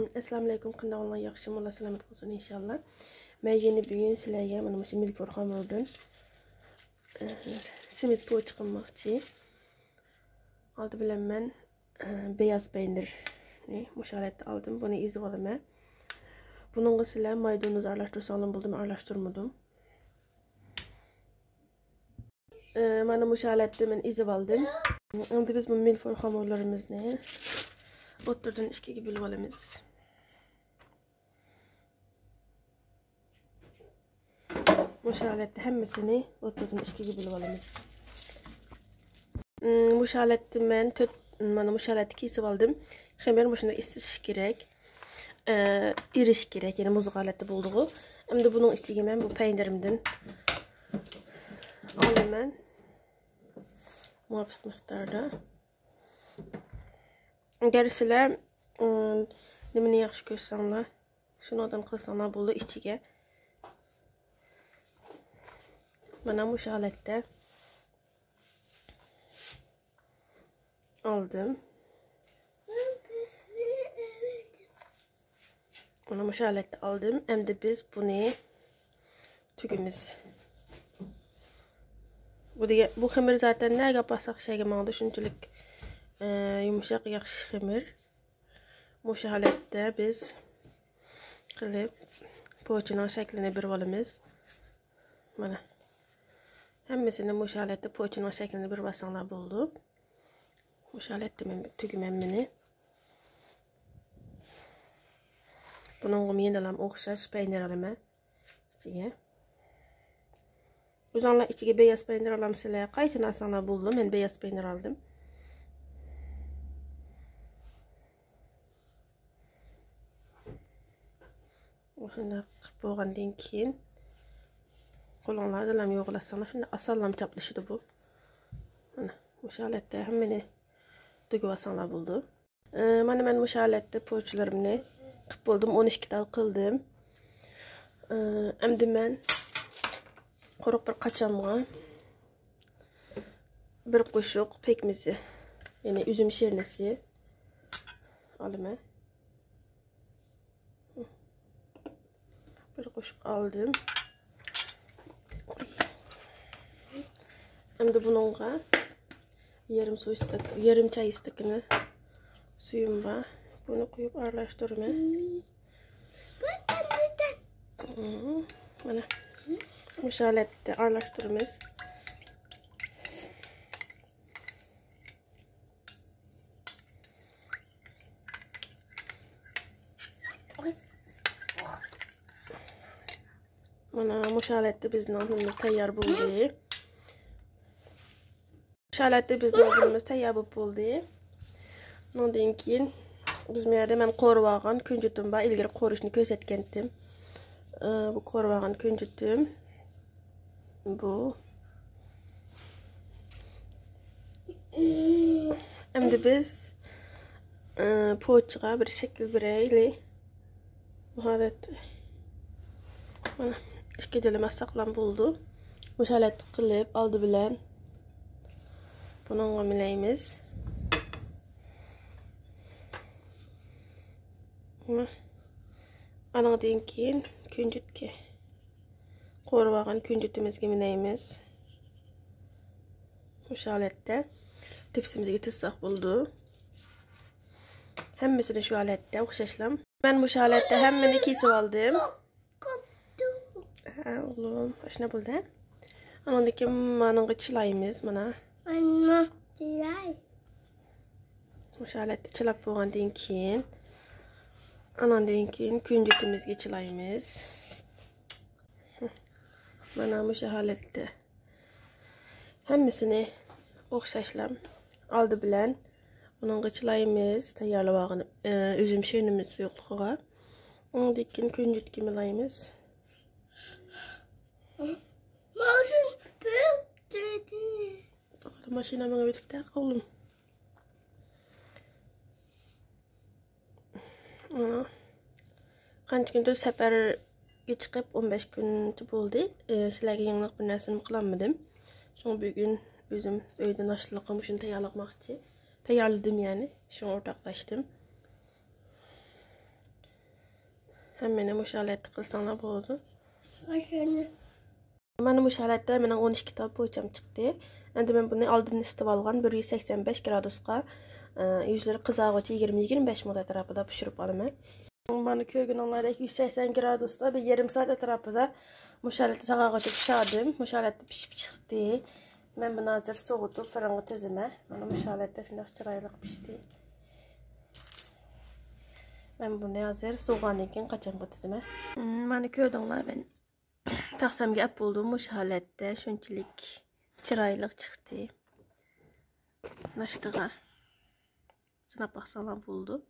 Assalamu alaykum, qanday yaxshi mo'la salomat bo'lsin inshaalloh. Men yeni bugun sizlarga mana shu milford xamirdan simit po'ch qilmoqchi. Oldi bilan men beyaz peynirni mushalatda oldim. Buni ezib olaman. Buningga sizlar maydanoz aralashtirsangiz bo'ldimi, aralashtirmadim. Mana mushalatni men ezib oldim. Endi biz bu milford xamirlarimizni o'ttirdan ikkiga bo'lib olamiz. Mushalatni hammasini o'ttirdan ikkiga bo'lib olamiz. Mushalatni men mana mushalatni kesib oldim. Xamir shunday isishi kerak. Irish kerak, ya'ni muz holatda bo'ldi-ku. Endi buning ichiga men bu peynirimdan olaman. Muvafiq miqdorda. Agar sizlar nimani yaxshi ko'rsanglar, shundan qilsanglar bo'ldi ichiga. Mana bu holatda oldim. Mana bu holatda oldim. Endi biz buni tugimiz. Bu xamir zaten nega pasak şeyga mağda shunchalik yumshoq yaxshi xamir. Bu holatda biz qilib po'chini shaklini berib olamiz. Mana hammasini bu holatda po'chini shaklini berib olsanglar bo'ldi. Bu holatda men tugiman meni. Buningga men o'xshash peynir olaman ichiga. O'zinglar ichiga beyaz peynir olamsizlar. Qaysini olsanglar bo'ldi. Men beyaz peynir oldim. Shunda qilib bo'lgandan keyin qo'linglarni ham yo'g'lasanglar, shunda osonlam chaplashidi bu. Mana bu holatda hammani tugib olsanglar bo'ldi. Mana men bu holatda po'chlarimni qilib bo'ldim, 12 tal qildim. Endi men quruq bir qachamga bir qo'shiq pekmizi, ya'ni üzüm shirnasi olaman. Bir qo'shiq oldim. Endi buningga yarim choy stakani suyim bor. Buni quyib aralashtiraman. Mana bu holatda aralashtiramiz. Mana bu holatda bizning nonimiz tayyor bo'ldi. Holatda bizning nonimiz tayyor bo'ldi. Undan keyin biz bu yerda men qo'rib olgan kunjutim bor. Ilgari qo'rishni ko'rsatgandim. Bu qo'rib olgan kunjutim. Bu. Endi biz po'chga bir shakl beraylik. Bu holatda mana ikki dilima saqlam bo'ldi. Bu holatni qilib oldi bilan buningga milaymiz. Anadan keyin kunjutga qo'rib olgan kunjutimizga milaymiz. Bu holatda tepsimizga tizsak bo'ldi. Hammasini shu holatda o'xshashlam. Men bu holatda hammani kesib oldim. Oğlum, shuna bo'ldi. Andan keyin menga chilaymiz, mana. Mana chilay. Bu holatda chilab bo'lgandan keyin andan keyin kunjutimizga chilaymiz. Mana bu holatda hammasini o'xshashlam oldi bilan buningga chilaymiz. Tayyorlab olgan üzüm shirnimiz yo'qligiga. Undan keyin kunjutga milaymiz. Mashin dedi. Mashina menga bitibdi, oğlum. Qancha kundir safarga chiqib 15 kuncha bo'ldi. Sizlarga yangilik bir narsani qilolmadim. So'ng bugun o'zim uyda nashliqim shuni tayyorlamoqchi. Tayyorladim, ya'ni shuni o'rtoqlashdim. Hemen bu şaletdə qılsanlar bo'ladi. Başını. Mana bu şaletdə mənim 12 kitab poğaçam çıxdı. Endi mən bunu aldın isitib alğan 185 gradusqa yüzləri qızarğıcı 20-25 minut ətrafında pişirib alıram. Mana köygünonlarda 280 gradusda bir yarım saat ətrafında bu şaletdə sağağıcı pişirdim. Bu şaletdə pişib çıxdı. Mən bunu hazır soğudub fırınğa tizimə. Mana bu şaletdə şundaq çiraylıq pişdi. Ben bunu hazır soğandan keyin qaçam bu tizimə. Mana köydünlər ben taxsamga ap buldum bu holatda shunchalik chiroyli chiqdi. Nashtaga sinab baxsalar bo'ldi.